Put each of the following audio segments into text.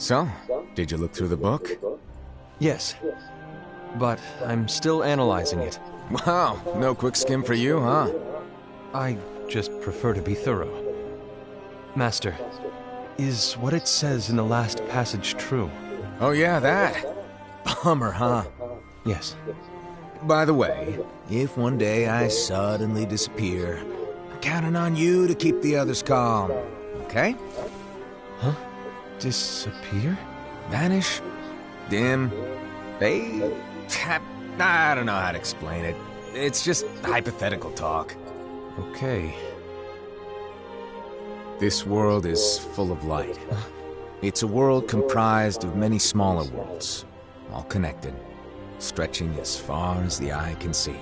So, did you look through the book? Yes, but I'm still analyzing it. Wow, no quick skim for you, huh? I just prefer to be thorough. Master, is what it says in the last passage true? Oh yeah, that. Bummer, huh? Yes. By the way, if one day I suddenly disappear, I'm counting on you to keep the others calm, okay? Huh? Disappear? Vanish? Dim? Fade? I don't know how to explain it. It's just hypothetical talk. Okay. This world is full of light. It's a world comprised of many smaller worlds, all connected, stretching as far as the eye can see.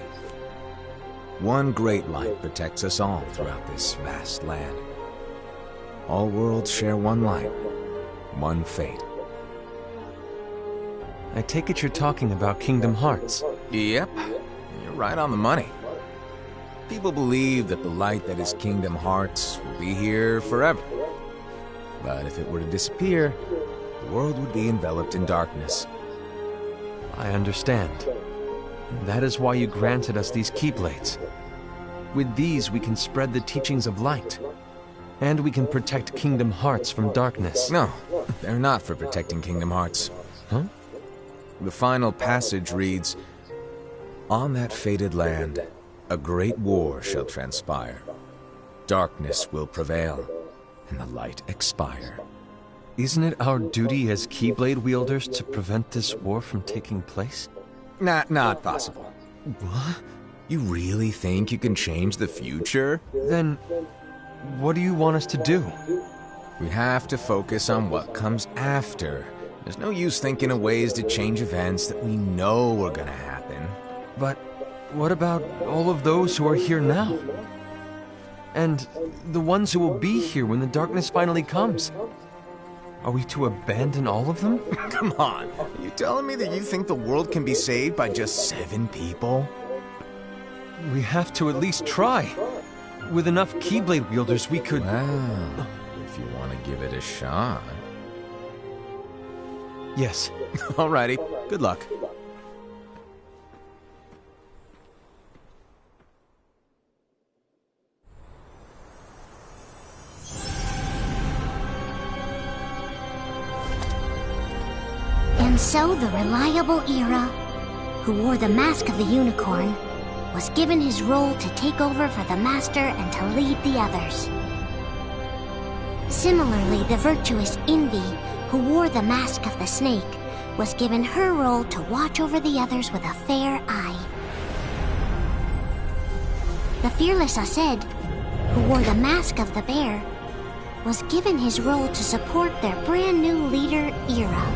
One great light protects us all throughout this vast land. All worlds share one light, one fate. I take it you're talking about Kingdom Hearts. Yep, you're right on the money. People believe that the light that is Kingdom Hearts will be here forever. But if it were to disappear, the world would be enveloped in darkness. I understand. That is why you granted us these Keyblades. With these, we can spread the teachings of light. And we can protect Kingdom Hearts from darkness. No, they're not for protecting Kingdom Hearts. Huh? The final passage reads, "On that fated land, a great war shall transpire. Darkness will prevail, and the light expire." Isn't it our duty as Keyblade wielders to prevent this war from taking place? Not possible. What? You really think you can change the future? Then, what do you want us to do? We have to focus on what comes after. There's no use thinking of ways to change events that we know are gonna happen. But what about all of those who are here now? And the ones who will be here when the darkness finally comes? Are we to abandon all of them? Come on, are you telling me that you think the world can be saved by just 7 people? We have to at least try. With enough Keyblade wielders, we could... Well, if you want to give it a shot. Yes. Alrighty, good luck. And so the reliable Ira, who wore the mask of the unicorn, was given his role to take over for the Master and to lead the others. Similarly, the virtuous Envy, who wore the mask of the snake, was given her role to watch over the others with a fair eye. The fearless Aced, who wore the mask of the bear, was given his role to support their brand new leader, Ira.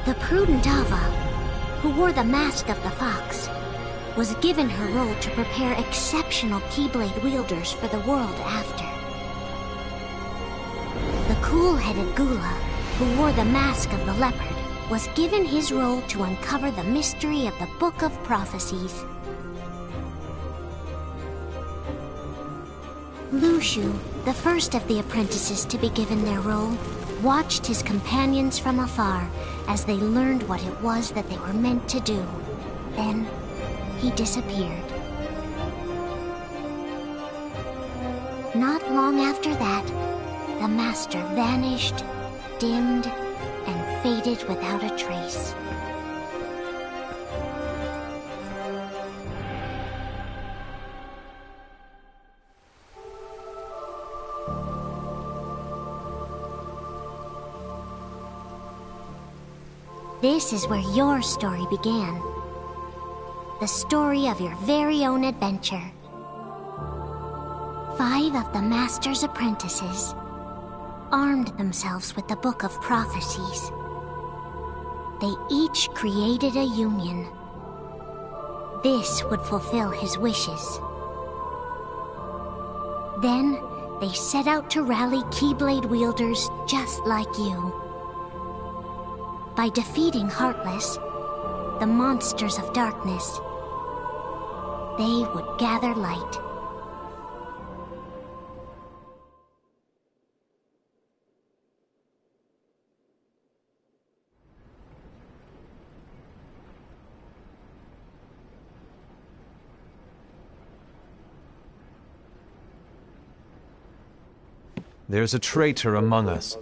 The prudent Ava, who wore the mask of the fox, was given her role to prepare exceptional Keyblade wielders for the world after. The cool-headed Gula, who wore the mask of the leopard, was given his role to uncover the mystery of the Book of Prophecies. Lushu, the first of the apprentices to be given their role, watched his companions from afar as they learned what it was that they were meant to do. Then, he disappeared. Not long after that, the Master vanished, dimmed, and faded without a trace. This is where your story began. The story of your very own adventure. 5 of the Master's apprentices armed themselves with the Book of Prophecies. They each created a union. This would fulfill his wishes. Then, they set out to rally Keyblade wielders just like you. By defeating Heartless, the monsters of darkness, they would gather light. There's a traitor among us.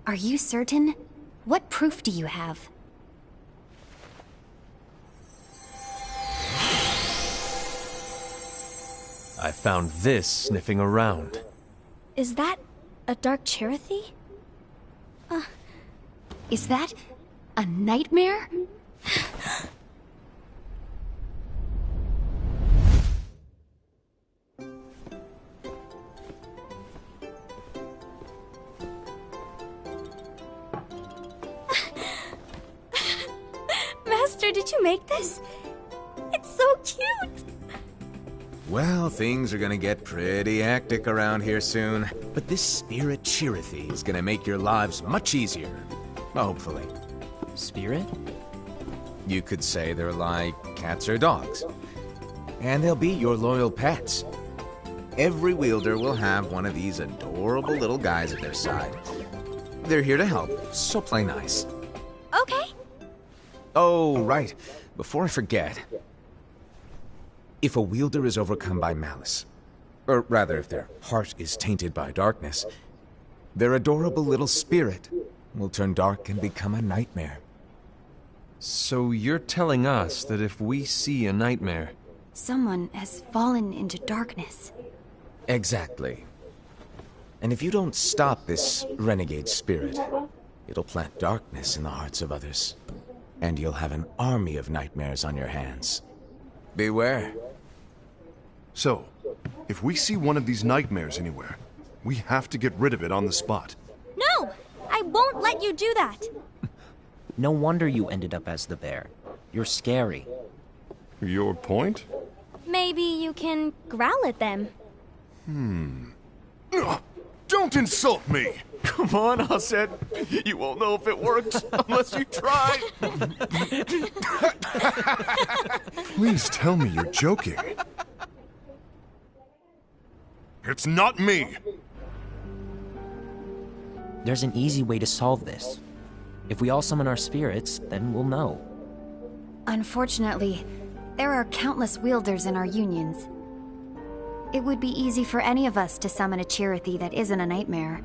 Are you certain? What proof do you have? I found this sniffing around. Is that a Dark Chirithy? Is that a nightmare? Master, did you make this? It's so cute! Well, things are gonna get pretty hectic around here soon. But this Spirit Chirithy is gonna make your lives much easier. Hopefully. Spirit? You could say they're like cats or dogs. And they'll be your loyal pets. Every wielder will have one of these adorable little guys at their side. They're here to help, so play nice. Okay. Oh, right. Before I forget. If a wielder is overcome by malice, or rather if their heart is tainted by darkness, their adorable little spirit will turn dark and become a nightmare. So you're telling us that if we see a nightmare... Someone has fallen into darkness. Exactly. And if you don't stop this renegade spirit, it'll plant darkness in the hearts of others. And you'll have an army of nightmares on your hands. Beware. So, if we see one of these nightmares anywhere, we have to get rid of it on the spot. No! I won't let you do that! No wonder you ended up as the bear. You're scary. Your point? Maybe you can growl at them. Ugh, don't insult me! Come on, Aset. You won't know if it works unless you try. Please tell me you're joking. It's not me! There's an easy way to solve this. If we all summon our spirits, then we'll know. Unfortunately, there are countless wielders in our unions. It would be easy for any of us to summon a Chirithy that isn't a nightmare.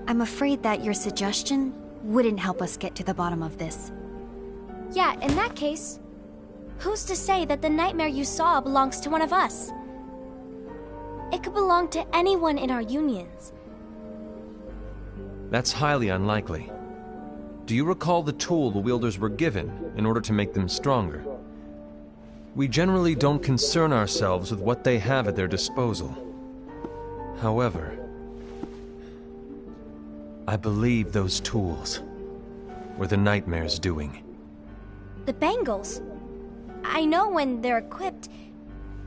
I'm afraid that your suggestion wouldn't help us get to the bottom of this. Yeah, in that case, who's to say that the nightmare you saw belongs to one of us? It could belong to anyone in our unions. That's highly unlikely. Do you recall the tool the wielders were given in order to make them stronger? We generally don't concern ourselves with what they have at their disposal. However, I believe those tools were the nightmare's doing. The bangles. I know when they're equipped,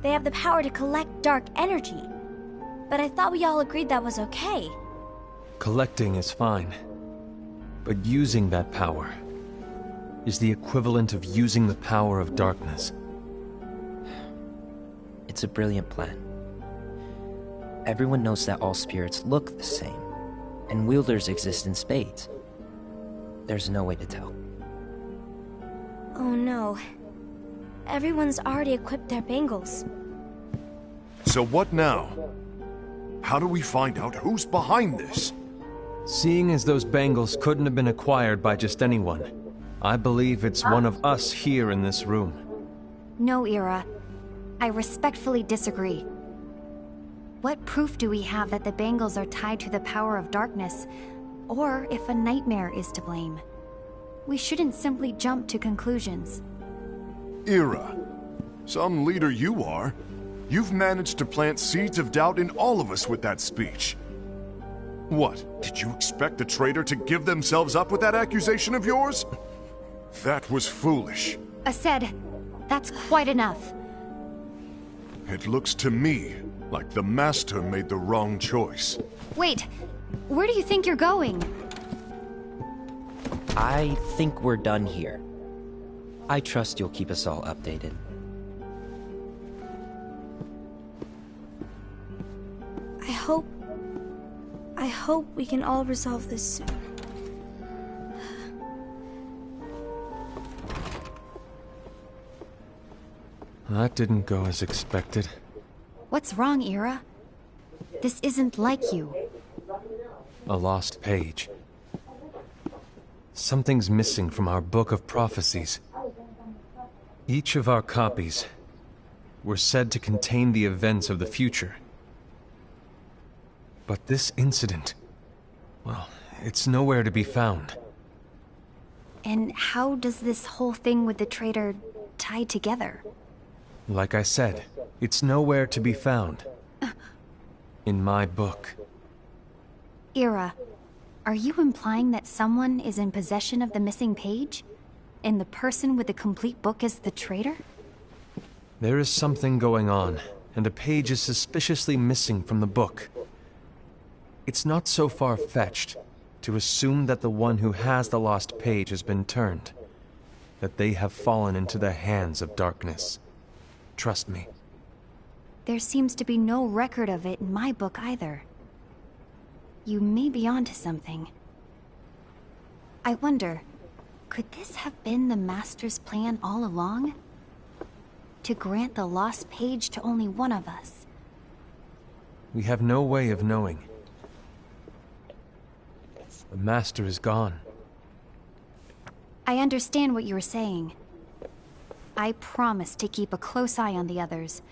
they have the power to collect dark energy. But I thought we all agreed that was okay. Collecting is fine. But using that power is the equivalent of using the power of darkness. It's a brilliant plan. Everyone knows that all spirits look the same, and wielders exist in spades. There's no way to tell. Oh no. Everyone's already equipped their bangles. So what now? How do we find out who's behind this? Seeing as those bangles couldn't have been acquired by just anyone, I believe it's one of us here in this room. No, Ira. I respectfully disagree. What proof do we have that the bangles are tied to the power of darkness, or if a nightmare is to blame? We shouldn't simply jump to conclusions. Ira, some leader you are. You've managed to plant seeds of doubt in all of us with that speech. What, did you expect the traitor to give themselves up with that accusation of yours? That was foolish. Aset, that's quite enough. It looks to me like the Master made the wrong choice. Wait, where do you think you're going? I think we're done here. I trust you'll keep us all updated. I hope we can all resolve this soon. That didn't go as expected. What's wrong, Ira? This isn't like you. A lost page. Something's missing from our book of prophecies. Each of our copies were said to contain the events of the future. But this incident, well, it's nowhere to be found. And how does this whole thing with the traitor tie together? Like I said, it's nowhere to be found. In my book. Ira, are you implying that someone is in possession of the missing page? And the person with the complete book is the traitor? There is something going on, and a page is suspiciously missing from the book. It's not so far-fetched to assume that the one who has the lost page has been turned, that they have fallen into the hands of darkness. Trust me. There seems to be no record of it in my book either. You may be onto something. I wonder, could this have been the Master's plan all along? To grant the lost page to only one of us? We have no way of knowing. The Master is gone. I understand what you're saying. I promise to keep a close eye on the others.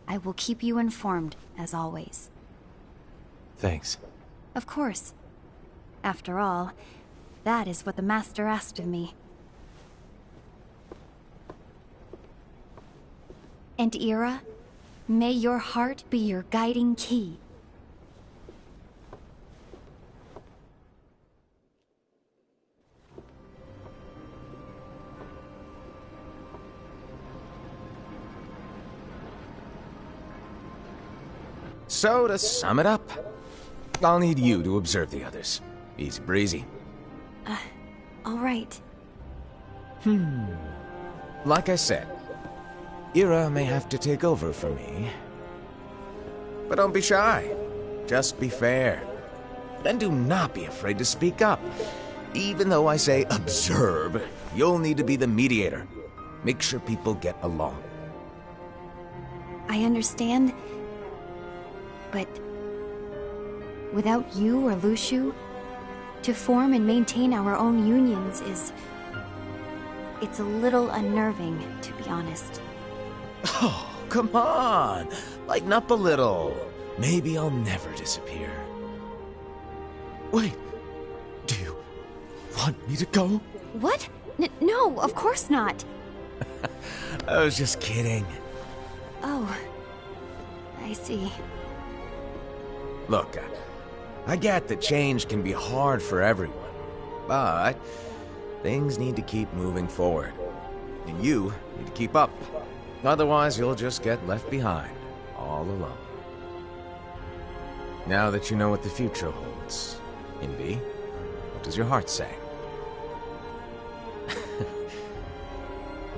I will keep you informed, as always. Thanks. Of course. After all, that is what the Master asked of me. And Ira, may your heart be your guiding key. So, to sum it up, I'll need you to observe the others. Easy breezy. All right. Like I said, Ira may have to take over for me. But don't be shy. Just be fair. And do not be afraid to speak up. Even though I say observe, you'll need to be the mediator. Make sure people get along. I understand. But without you or Luxu, to form and maintain our own unions is... it's a little unnerving, to be honest. Oh, come on! Lighten up a little. Maybe I'll never disappear. Wait, do you want me to go? What? No, of course not. I was just kidding. Oh, I see. Look, I get that change can be hard for everyone, but things need to keep moving forward. And you need to keep up. Otherwise, you'll just get left behind, all alone. Now that you know what the future holds, Invi, what does your heart say?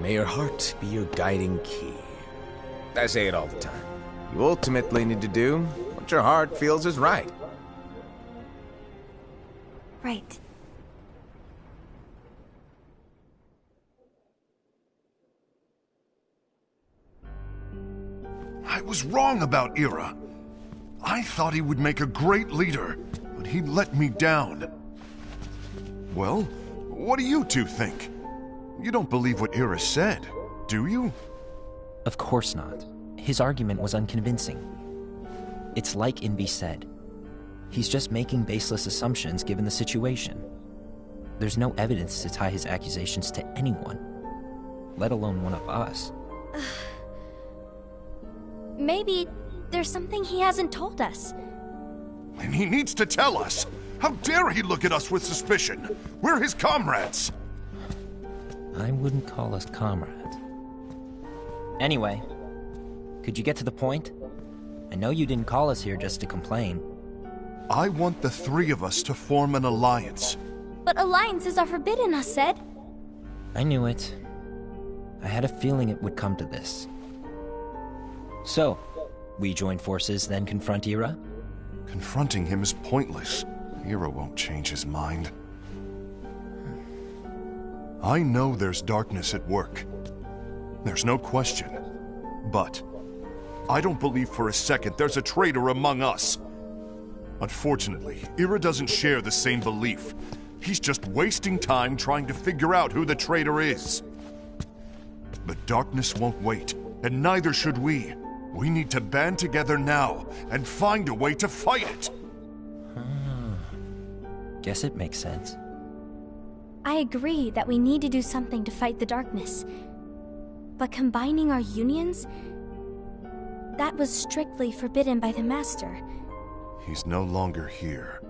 May your heart be your guiding key. I say it all the time. You ultimately need to do what your heart feels is right. Right. I was wrong about Ira. I thought he would make a great leader, but he let me down. Well, what do you two think? You don't believe what Ira said, do you? Of course not. His argument was unconvincing. It's like Invi said. He's just making baseless assumptions given the situation. There's no evidence to tie his accusations to anyone, let alone one of us. Maybe there's something he hasn't told us. And he needs to tell us. How dare he look at us with suspicion? We're his comrades. I wouldn't call us comrades. Anyway, could you get to the point? I know you didn't call us here just to complain. I want the three of us to form an alliance. But alliances are forbidden, us said. I knew it. I had a feeling it would come to this. So, we join forces, then confront Ira? Confronting him is pointless. Ira won't change his mind. I know there's darkness at work. There's no question. But I don't believe for a second there's a traitor among us. Unfortunately, Ira doesn't share the same belief. He's just wasting time trying to figure out who the traitor is. But darkness won't wait, and neither should we. We need to band together now and find a way to fight it. Guess it makes sense. I agree that we need to do something to fight the darkness. But combining our unions? That was strictly forbidden by the Master. He's no longer here.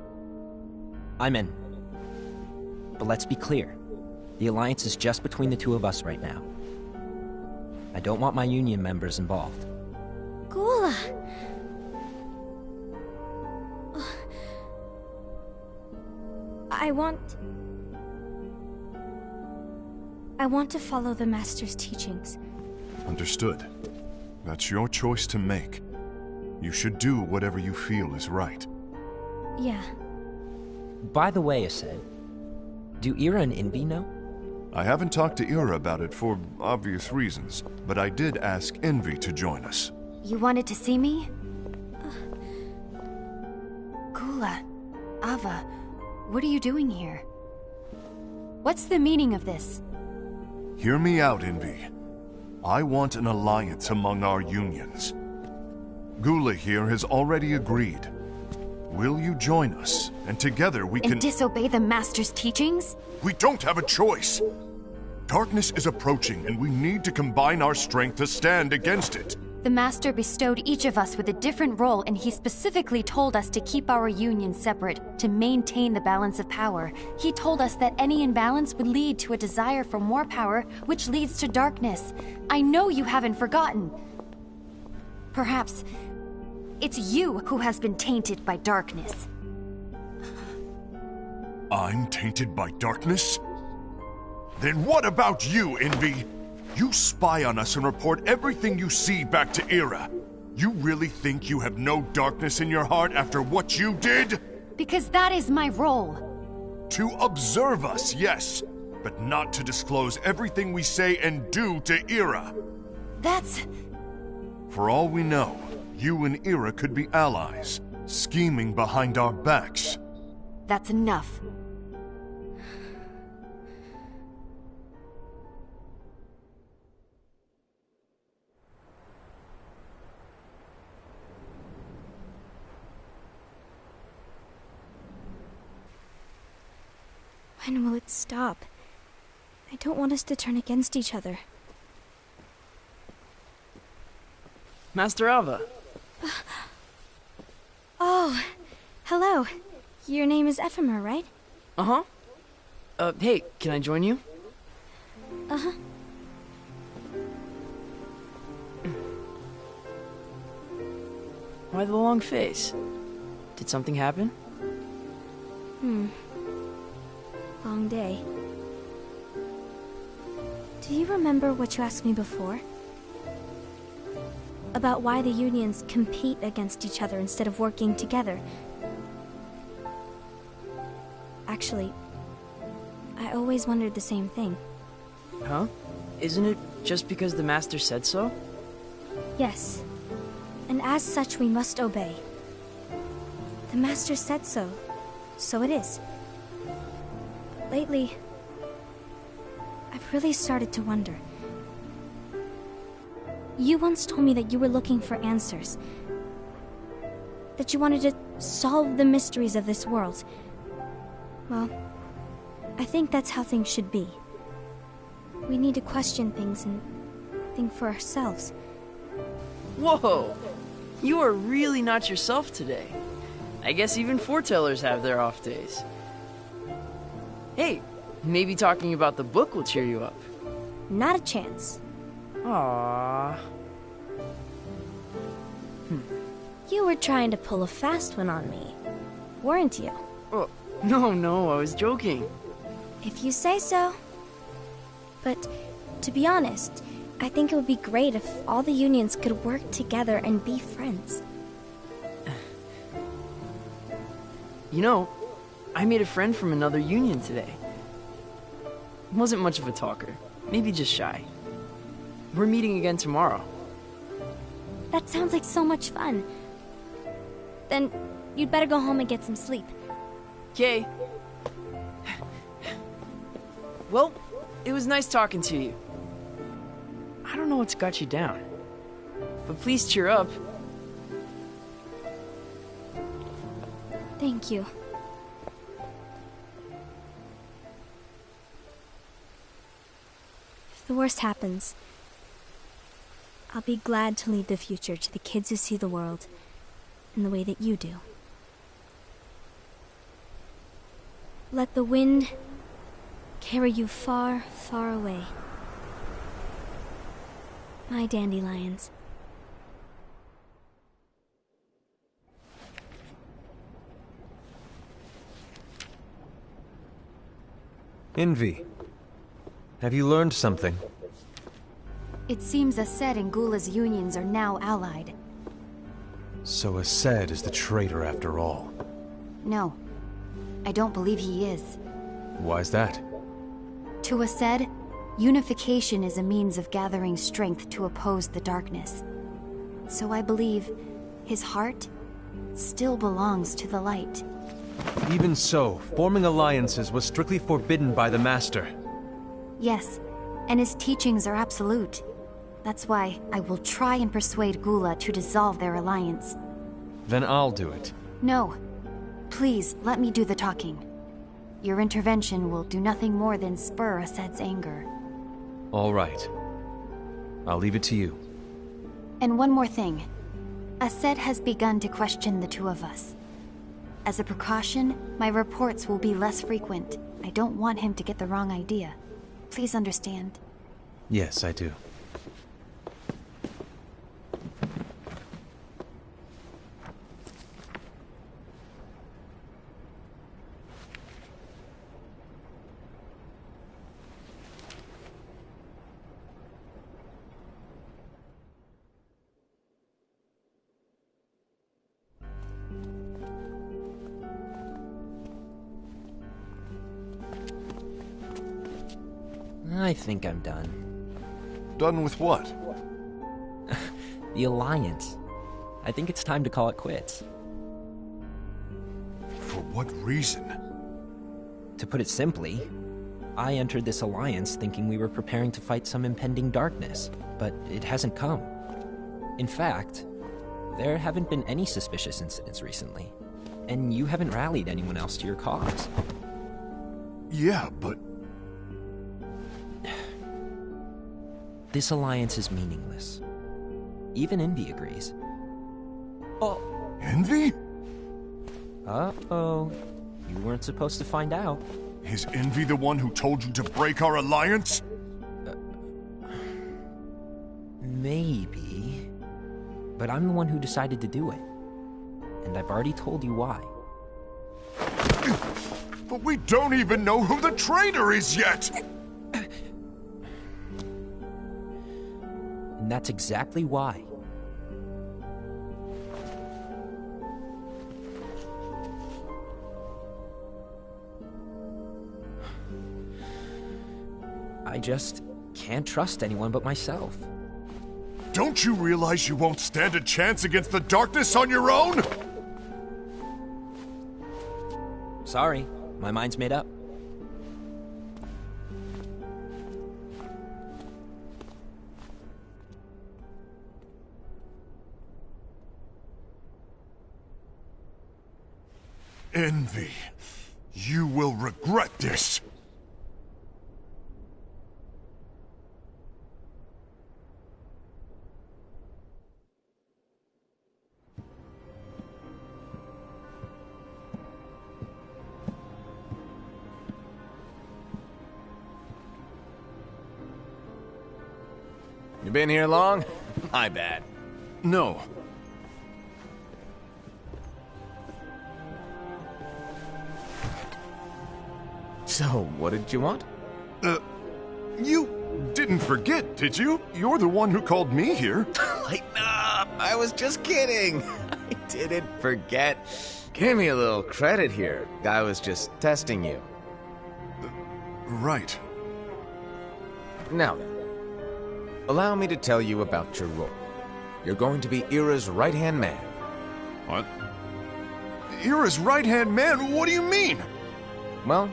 I'm in. But let's be clear. The Alliance is just between the two of us right now. I don't want my Union members involved. Gula! I want to follow the Master's teachings. Understood. That's your choice to make. You should do whatever you feel is right. Yeah. By the way, Aced, do Ira and Envy know? I haven't talked to Ira about it for obvious reasons, but I did ask Envy to join us. You wanted to see me? Gula, Ava, what are you doing here? What's the meaning of this? Hear me out, Envy. I want an alliance among our unions. Gula here has already agreed. Will you join us? And together we can... And disobey the Master's teachings? We don't have a choice! Darkness is approaching, and we need to combine our strength to stand against it. The Master bestowed each of us with a different role, and he specifically told us to keep our union separate, to maintain the balance of power. He told us that any imbalance would lead to a desire for more power, which leads to darkness. I know you haven't forgotten. Perhaps it's you who has been tainted by darkness. I'm tainted by darkness? Then what about you, Envy? You spy on us and report everything you see back to Ira. You really think you have no darkness in your heart after what you did? Because that is my role. To observe us, yes, but not to disclose everything we say and do to Ira. That's... For all we know, you and Ira could be allies, scheming behind our backs. That's enough. When will it stop? I don't want us to turn against each other. Master Ava. Oh, hello. Your name is Ephemer, right? Uh-huh. Hey, can I join you? Uh-huh. Why the long face? Did something happen? Long day. Do you remember what you asked me before? About why the unions compete against each other instead of working together. Actually, I always wondered the same thing. Huh? Isn't it just because the Master said so? Yes. And as such, we must obey. The Master said so. So it is. But lately, I've really started to wonder. You once told me that you were looking for answers. That you wanted to solve the mysteries of this world. Well, I think that's how things should be. We need to question things and think for ourselves. Whoa! You are really not yourself today. I guess even foretellers have their off days. Hey, maybe talking about the book will cheer you up. Not a chance. Aww. You were trying to pull a fast one on me, weren't you? Oh, no, I was joking. If you say so. But, to be honest, I think it would be great if all the unions could work together and be friends. You know, I made a friend from another union today. Wasn't much of a talker, maybe just shy. We're meeting again tomorrow. That sounds like so much fun. Then you'd better go home and get some sleep. Okay. Well, it was nice talking to you. I don't know what's got you down, but please cheer up. Thank you. If the worst happens, I'll be glad to leave the future to the kids who see the world in the way that you do. Let the wind carry you far, far away. My dandelions. Envy, have you learned something? It seems Aced and Gula's unions are now allied. So Aced is the traitor after all. No, I don't believe he is. Why's that? To Aced, unification is a means of gathering strength to oppose the darkness. So I believe his heart still belongs to the light. Even so, forming alliances was strictly forbidden by the Master. Yes, and his teachings are absolute. That's why I will try and persuade Gula to dissolve their alliance. Then I'll do it. No. Please, let me do the talking. Your intervention will do nothing more than spur Aced's anger. All right. I'll leave it to you. And one more thing. Aced has begun to question the two of us. As a precaution, my reports will be less frequent. I don't want him to get the wrong idea. Please understand. Yes, I do. I think I'm done. Done with what? The Alliance. I think it's time to call it quits. For what reason? To put it simply, I entered this alliance thinking we were preparing to fight some impending darkness, but it hasn't come. In fact, there haven't been any suspicious incidents recently, and you haven't rallied anyone else to your cause. Yeah, but... This alliance is meaningless. Even Envy agrees. Oh. Envy? Uh-oh. You weren't supposed to find out. Is Envy the one who told you to break our alliance? Maybe. But I'm the one who decided to do it. And I've already told you why. But we don't even know who the traitor is yet! And that's exactly why. I just can't trust anyone but myself. Don't you realize you won't stand a chance against the darkness on your own? Sorry, my mind's made up. Envy, you will regret this. You been here long? My bad. No. So, what did you want? You didn't forget, did you? You're the one who called me here. Lighten up! I was just kidding! I didn't forget. Give me a little credit here. I was just testing you. Right. Now then, allow me to tell you about your role. You're going to be Ira's right-hand man. What? Ira's right-hand man? What do you mean? Well,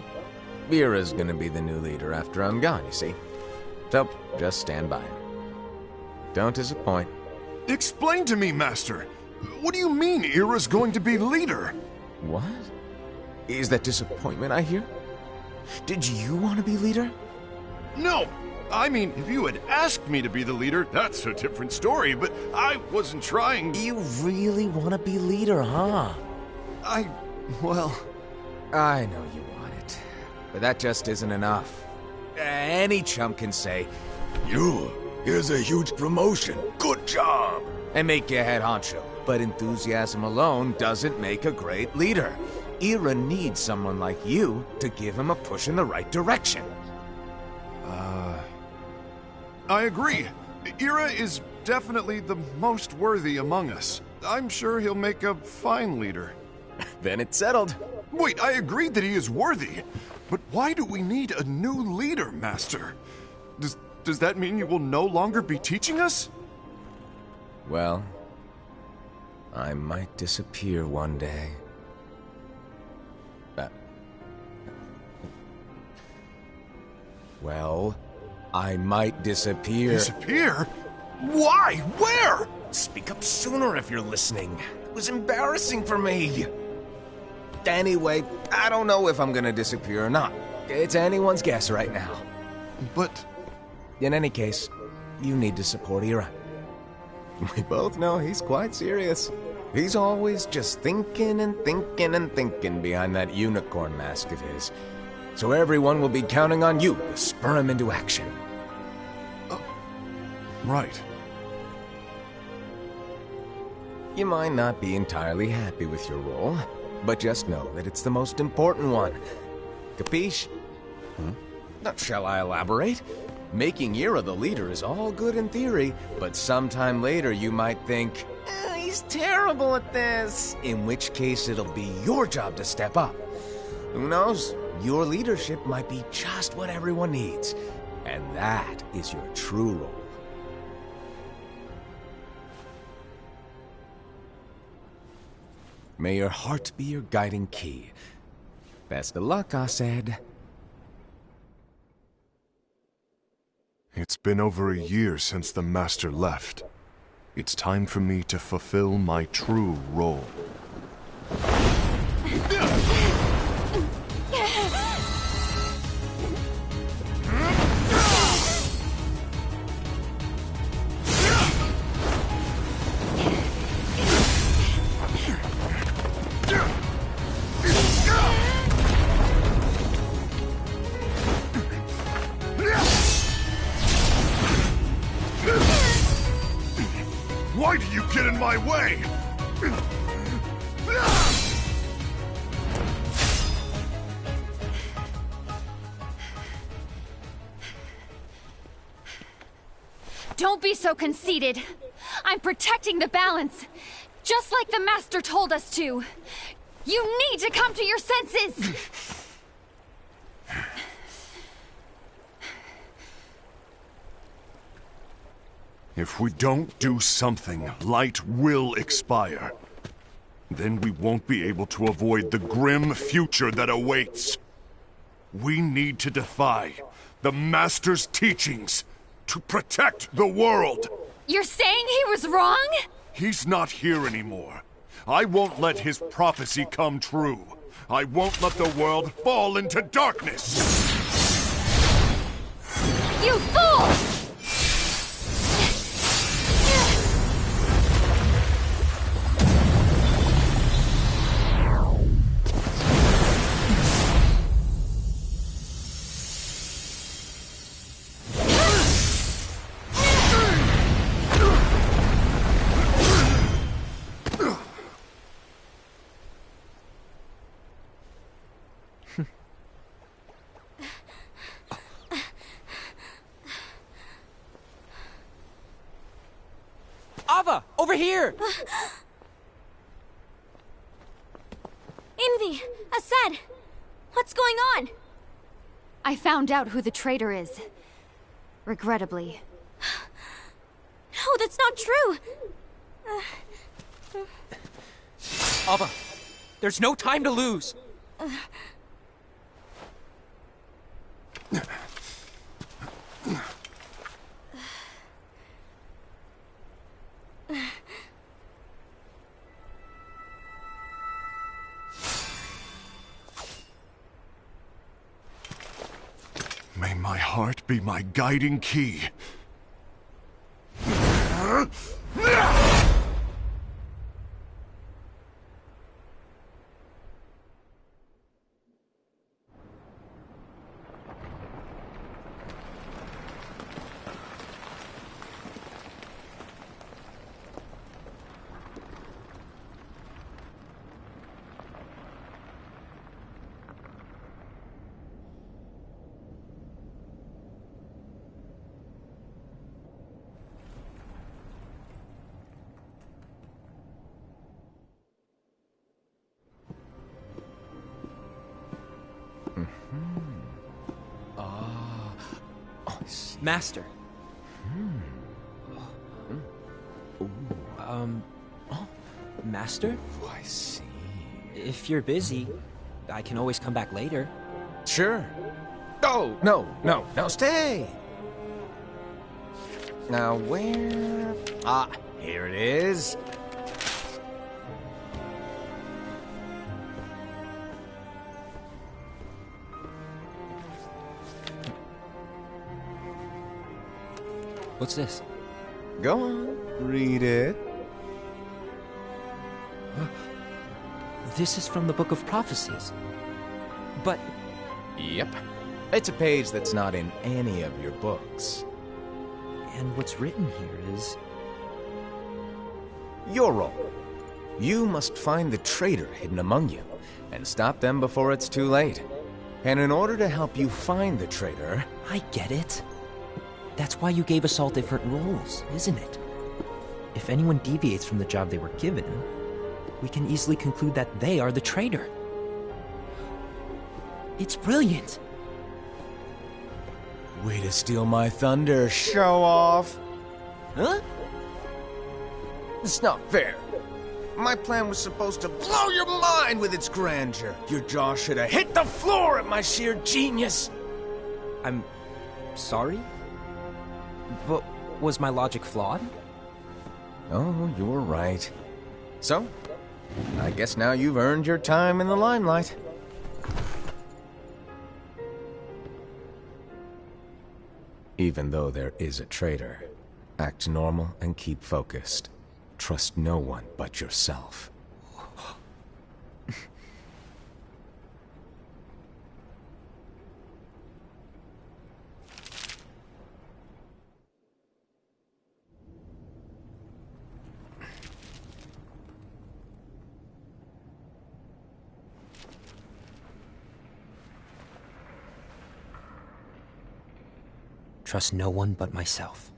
Ira's gonna be the new leader after I'm gone, you see. So, just stand by him. Don't disappoint. Explain to me, Master. What do you mean Ira's going to be leader? What? Is that disappointment I hear? Did you want to be leader? No! I mean, if you had asked me to be the leader, that's a different story, but I wasn't trying. You really want to be leader, huh? Well... I know you want it, but that just isn't enough. Any chump can say, here's a huge promotion, good job, and make you head honcho. But enthusiasm alone doesn't make a great leader. Ira needs someone like you to give him a push in the right direction. I agree. Ira is definitely the most worthy among us. I'm sure he'll make a fine leader. Then it's settled. Wait, I agreed that he is worthy. But why do we need a new leader, Master? Does that mean you will no longer be teaching us? Well, I might disappear one day. Well, I might disappear. Disappear? Why? Where? Speak up sooner if you're listening. It was embarrassing for me. Anyway, I don't know if I'm gonna disappear or not. It's anyone's guess right now. But... in any case, you need to support Ira. We both know he's quite serious. He's always just thinking and thinking and thinking behind that unicorn mask of his. So everyone will be counting on you to spur him into action. Right. You might not be entirely happy with your role, but just know that it's the most important one. Capiche? Shall I elaborate? Making Ira the leader is all good in theory, but sometime later you might think, he's terrible at this. In which case it'll be your job to step up. Who knows? Your leadership might be just what everyone needs. And that is your true role. May your heart be your guiding key. Best of luck, Asaid. It's been over a year since the Master left. It's time for me to fulfill my true role. Why do you get in my way? Don't be so conceited. I'm protecting the balance, just like the Master told us to. You need to come to your senses! If we don't do something, light will expire. Then we won't be able to avoid the grim future that awaits. We need to defy the Master's teachings to protect the world. You're saying he was wrong? He's not here anymore. I won't let his prophecy come true. I won't let the world fall into darkness. You fool! Ava, over here! Envy! Asaid! What's going on? I found out who the traitor is. Regrettably. No, that's not true! Ava, there's no time to lose! May my heart be my guiding key. Master. Master? I see. If you're busy, I can always come back later. Sure. Oh, no, stay! Now where... Ah, here it is. What's this? Go on, read it. This is from the Book of Prophecies. But... Yep. It's a page that's not in any of your books. And what's written here is... Your role. You must find the traitor hidden among you, and stop them before it's too late. And in order to help you find the traitor... I get it. That's why you gave us all different roles, isn't it? If anyone deviates from the job they were given, we can easily conclude that they are the traitor. It's brilliant! Way to steal my thunder, show off! Huh? It's not fair. My plan was supposed to blow your mind with its grandeur. Your jaw should have hit the floor at my sheer genius! I'm... sorry? But was my logic flawed? Oh, you were right. So, I guess now you've earned your time in the limelight. Even though there is a traitor, act normal and keep focused. Trust no one but yourself. Trust no one but myself.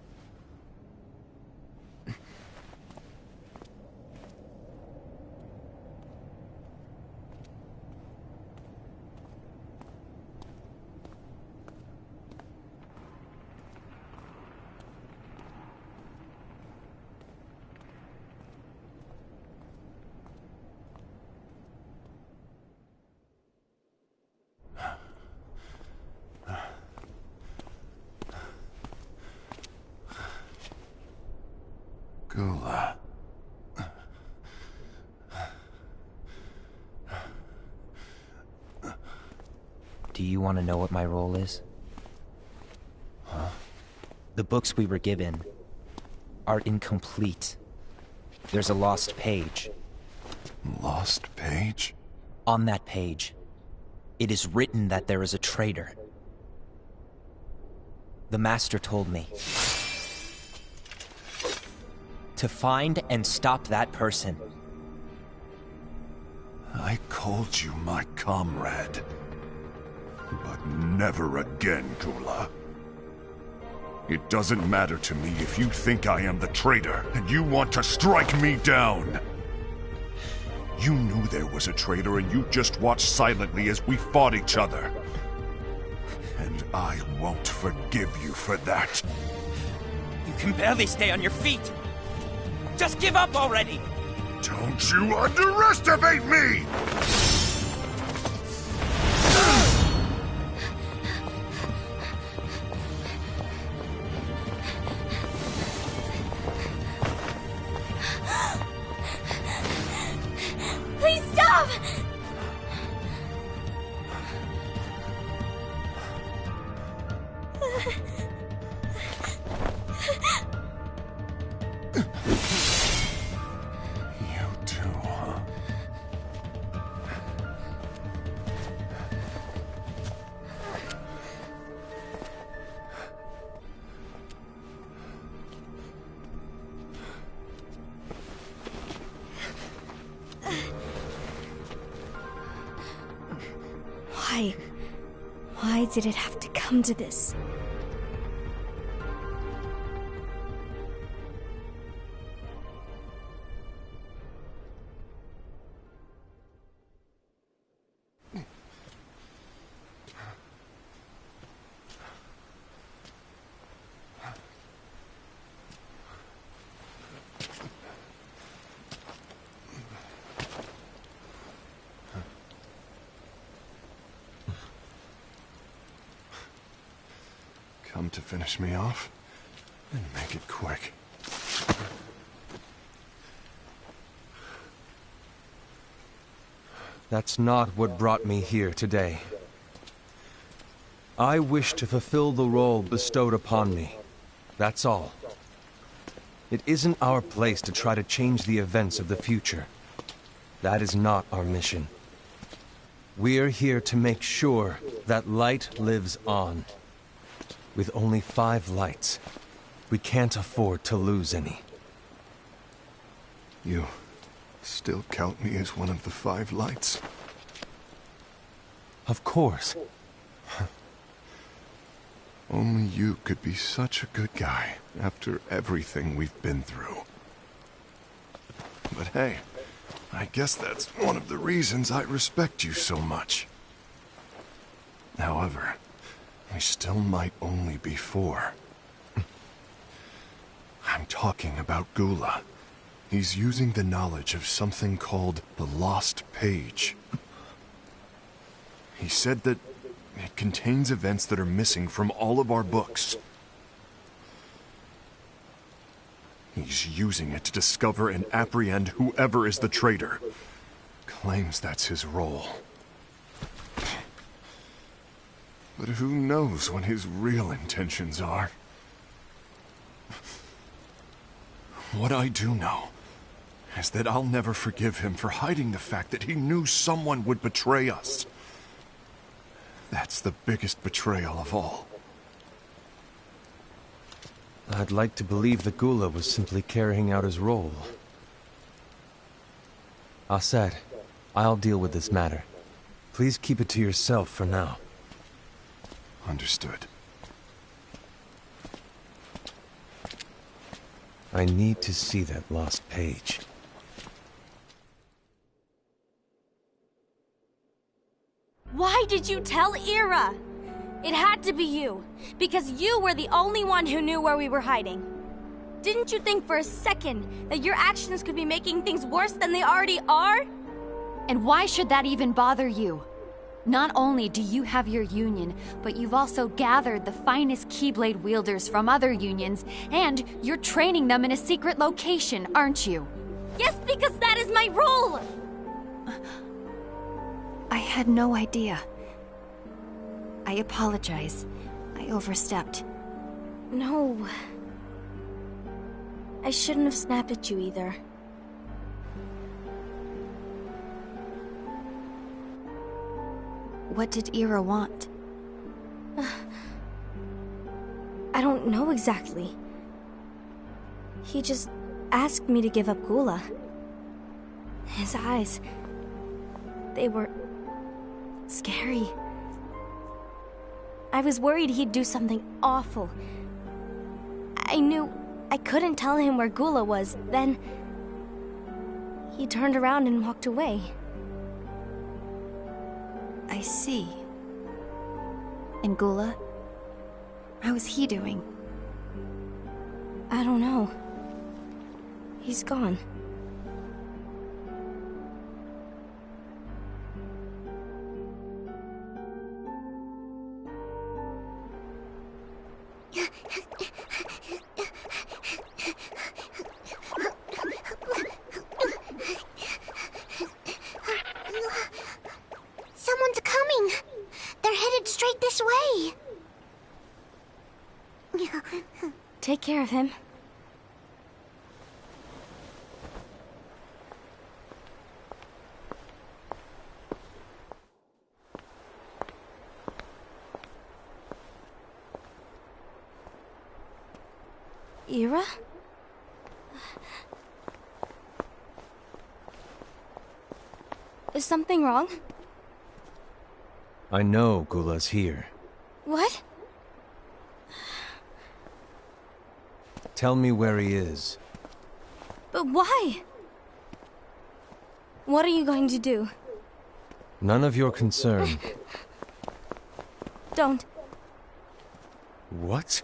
Gula. Do you want to know what my role is? Huh? The books we were given are incomplete. There's a lost page. Lost page? On that page, it is written that there is a traitor. The Master told me to find and stop that person. I called you my comrade. But never again, Gula. It doesn't matter to me if you think I am the traitor, and you want to strike me down. You knew there was a traitor, and you just watched silently as we fought each other. And I won't forgive you for that. You can barely stay on your feet. Just give up already! Don't you underestimate me! Please stop! You too, huh? Why? Why did it have to come to this? Come to finish me off? Then make it quick. That's not what brought me here today. I wish to fulfill the role bestowed upon me. That's all. It isn't our place to try to change the events of the future. That is not our mission. We're here to make sure that light lives on. With only 5 lights, we can't afford to lose any. You still count me as one of the 5 lights? Of course. Only you could be such a good guy after everything we've been through. But hey, I guess that's one of the reasons I respect you so much. However, we still might only be 4. I'm talking about Gula. He's using the knowledge of something called the Lost Page. He said that it contains events that are missing from all of our books. He's using it to discover and apprehend whoever is the traitor. Claims that's his role. But who knows what his real intentions are? What I do know is that I'll never forgive him for hiding the fact that he knew someone would betray us. That's the biggest betrayal of all. I'd like to believe that Gula was simply carrying out his role. Aset, I'll deal with this matter. Please keep it to yourself for now. Understood. I need to see that lost page. Why did you tell Ira? It had to be you, because you were the only one who knew where we were hiding. Didn't you think for a second that your actions could be making things worse than they already are? And why should that even bother you? Not only do you have your union, but you've also gathered the finest Keyblade wielders from other unions, and you're training them in a secret location, aren't you? Yes, because that is my role! I had no idea. I apologize. I overstepped. No. I shouldn't have snapped at you either. What did Ira want? I don't know exactly. He just asked me to give up Gula. His eyes... they were... scary. I was worried he'd do something awful. I knew I couldn't tell him where Gula was. Then... he turned around and walked away. I see. And Gula? How is he doing? I don't know. He's gone. Someone's coming! They're headed straight this way! Take care of him. Ira? Is something wrong? I know Gula's here. What? Tell me where he is. But why? What are you going to do? None of your concern. Don't. What?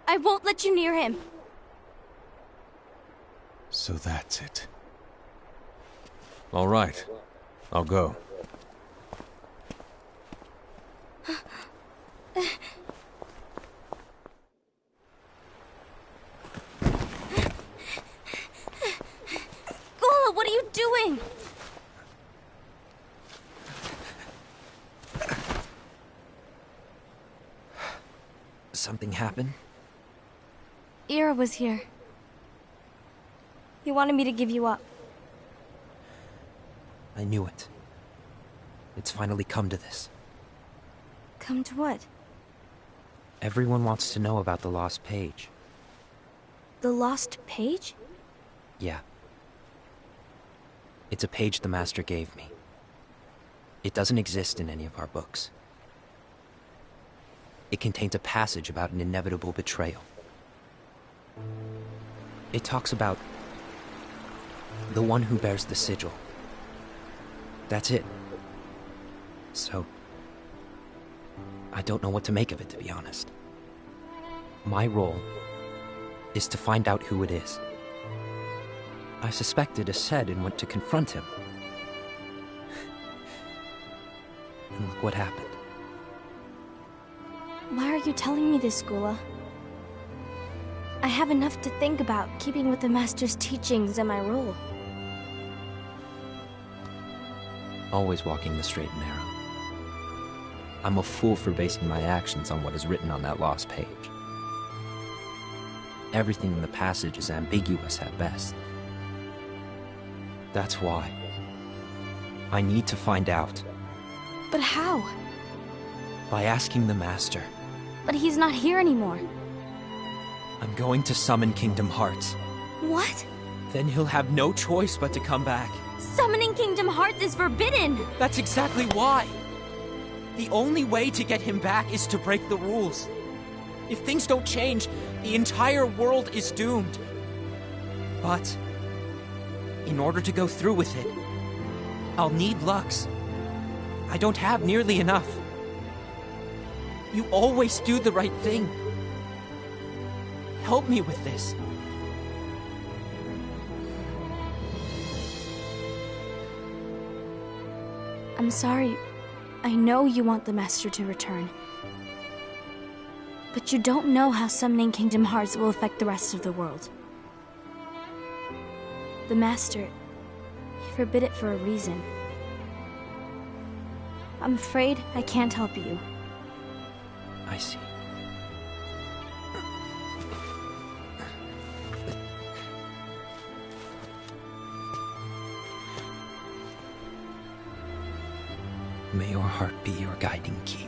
I won't let you near him. So that's it. All right. I'll go. Gula, what are you doing? Something happened? Ira was here. He wanted me to give you up. I knew it. It's finally come to this. Come to what? Everyone wants to know about the lost page. The lost page? Yeah. It's a page the Master gave me. It doesn't exist in any of our books. It contains a passage about an inevitable betrayal. It talks about the one who bears the sigil. That's it. So, I don't know what to make of it, to be honest. My role is to find out who it is. I suspected Aced and went to confront him. And look what happened. Why are you telling me this, Gula? I have enough to think about, keeping with the Master's teachings and my role. Always walking the straight and narrow. I'm a fool for basing my actions on what is written on that lost page. Everything in the passage is ambiguous at best. That's why I need to find out. But how? By asking the Master. But he's not here anymore. I'm going to summon Kingdom Hearts. What? Then he'll have no choice but to come back. Summoning Kingdom Hearts is forbidden! That's exactly why! The only way to get him back is to break the rules. If things don't change, the entire world is doomed. But in order to go through with it, I'll need Lux. I don't have nearly enough. You always do the right thing. Help me with this. I'm sorry. I know you want the Master to return. But you don't know how summoning Kingdom Hearts will affect the rest of the world. The Master, he forbid it for a reason. I'm afraid I can't help you. I see. May your heart be your guiding key.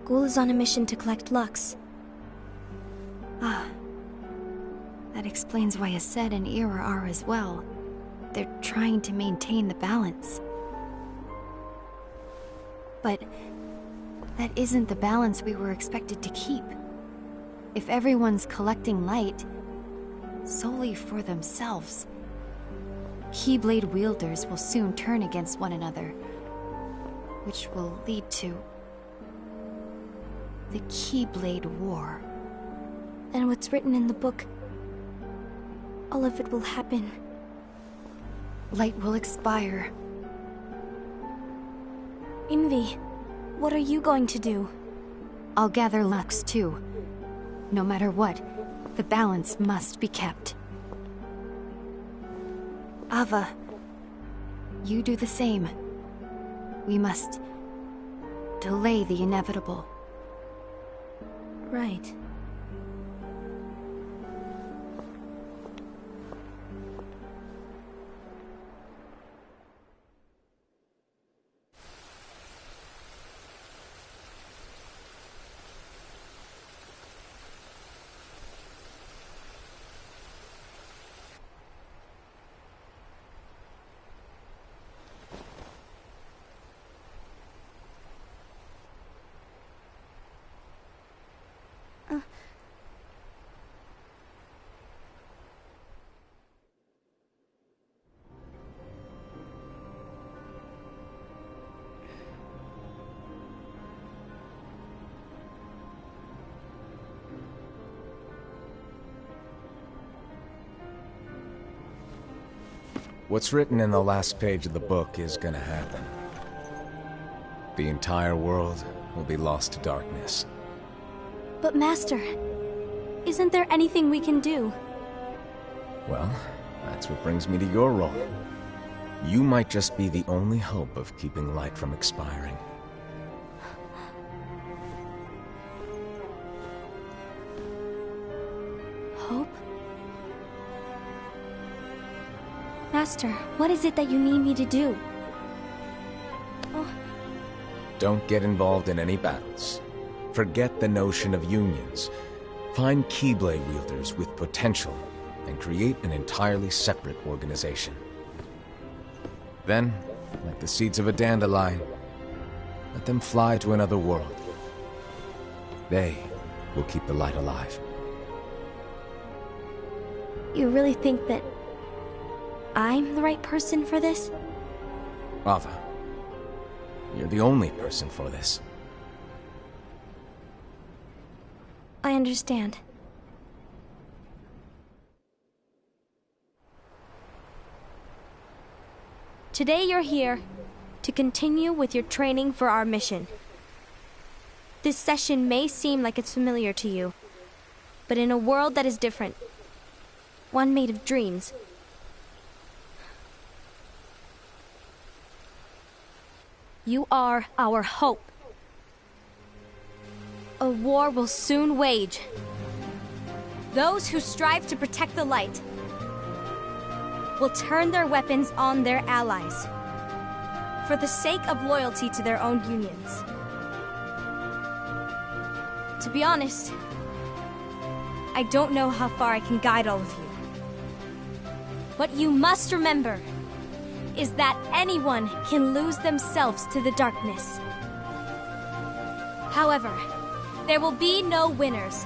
Ghoul is on a mission to collect Lux. Ah. That explains why Aced and Ira are as well. They're trying to maintain the balance. But that isn't the balance we were expected to keep. If everyone's collecting light solely for themselves, Keyblade wielders will soon turn against one another, which will lead to the Keyblade War. And what's written in the book, all of it will happen. Light will expire. Envy, what are you going to do? I'll gather Lux too. No matter what, the balance must be kept. Ava, you do the same. We must delay the inevitable. Right. What's written in the last page of the book is gonna happen. The entire world will be lost to darkness. But Master, isn't there anything we can do? Well, that's what brings me to your role. You might just be the only hope of keeping light from expiring. Hope? Master, what is it that you need me to do? Oh. Don't get involved in any battles. Forget the notion of unions. Find Keyblade wielders with potential and create an entirely separate organization. Then, like the seeds of a dandelion, let them fly to another world. They will keep the light alive. You really think that I'm the right person for this? Ava, you're the only person for this. I understand. Today you're here to continue with your training for our mission. This session may seem like it's familiar to you, but in a world that is different, one made of dreams, you are our hope. A war will soon wage. Those who strive to protect the light will turn their weapons on their allies for the sake of loyalty to their own unions. To be honest, I don't know how far I can guide all of you. What you must remember is that anyone can lose themselves to the darkness. However, there will be no winners.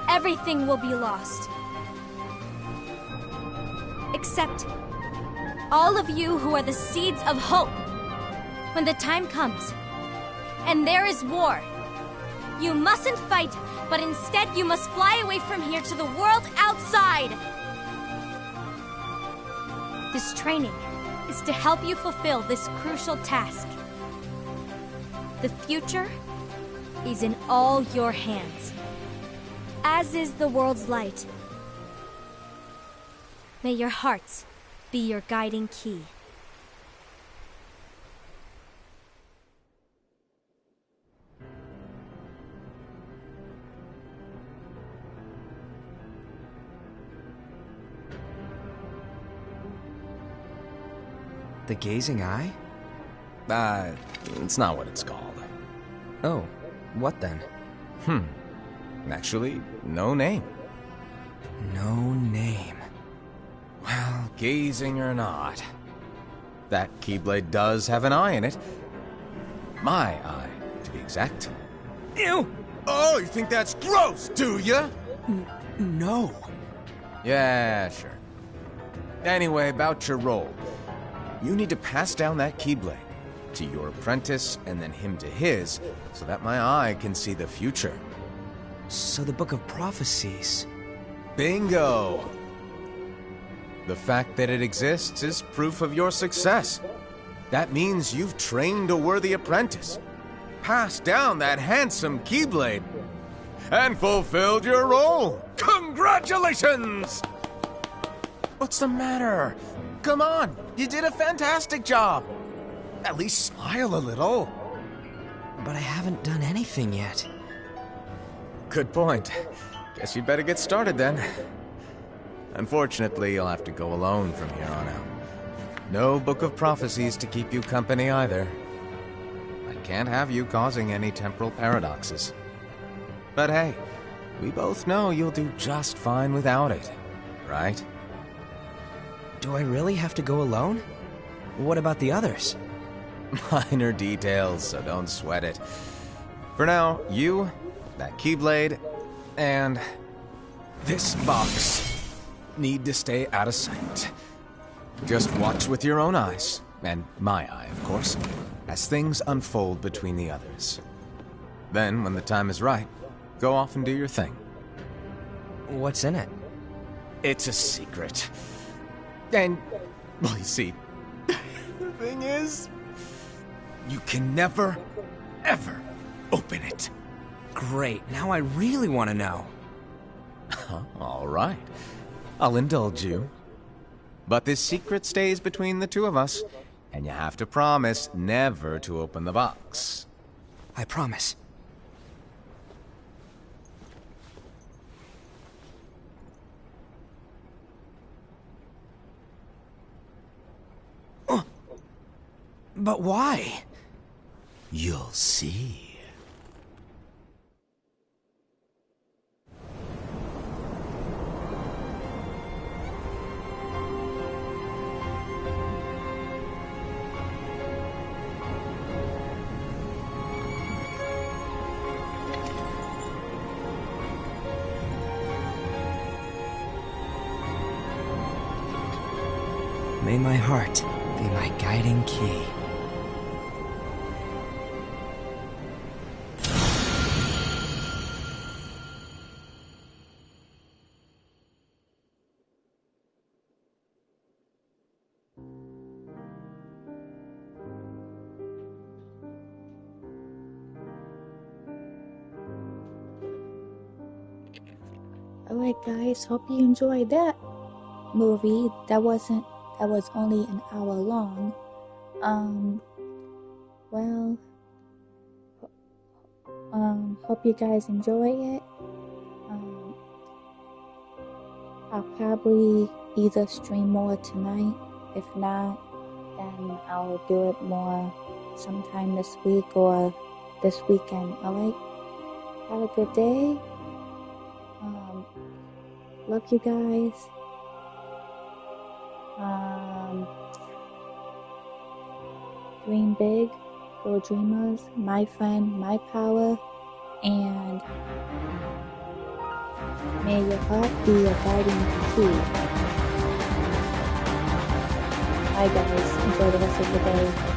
Everything will be lost. Except all of you who are the seeds of hope. When the time comes, and there is war, you mustn't fight, but instead you must fly away from here to the world outside. This training is to help you fulfill this crucial task. The future is in all your hands, as is the world's light. May your hearts be your guiding key. The Gazing Eye? It's not what it's called. Oh, what then? Actually, no name. No name. Well, gazing or not, that Keyblade does have an eye in it. My eye, to be exact. Ew! Oh, you think that's gross, do ya? No. Yeah, sure. Anyway, about your role. You need to pass down that Keyblade to your apprentice and then him to his, so that my eye can see the future. So the Book of Prophecies... Bingo! The fact that it exists is proof of your success. That means you've trained a worthy apprentice, passed down that handsome Keyblade, and fulfilled your role. Congratulations! What's the matter? Come on, you did a fantastic job. At least smile a little. But I haven't done anything yet. Good point. Guess you'd better get started then. Unfortunately, you'll have to go alone from here on out. No Book of Prophecies to keep you company either. I can't have you causing any temporal paradoxes. But hey, we both know you'll do just fine without it, right? Do I really have to go alone? What about the others? Minor details, so don't sweat it. For now, you, that Keyblade, and this box need to stay out of sight. Just watch with your own eyes, and my eye, of course, as things unfold between the others. Then, when the time is right, go off and do your thing. What's in it? It's a secret. And, well, you see, the thing is, you can never, ever open it. Great, now I really want to know. All right. I'll indulge you. But this secret stays between the two of us, and you have to promise never to open the box. I promise. But why? You'll see. May my heart be my guiding key. Alright guys, hope you enjoyed that movie. That was only an hour long. Hope you guys enjoy it. I'll probably either stream more tonight. If not, then I'll do it more sometime this week or this weekend. Alright? Have a good day. Love you guys. Dream big, little dreamers, my friend, my power, and may your heart be your guiding key. Bye guys, enjoy the rest of the day.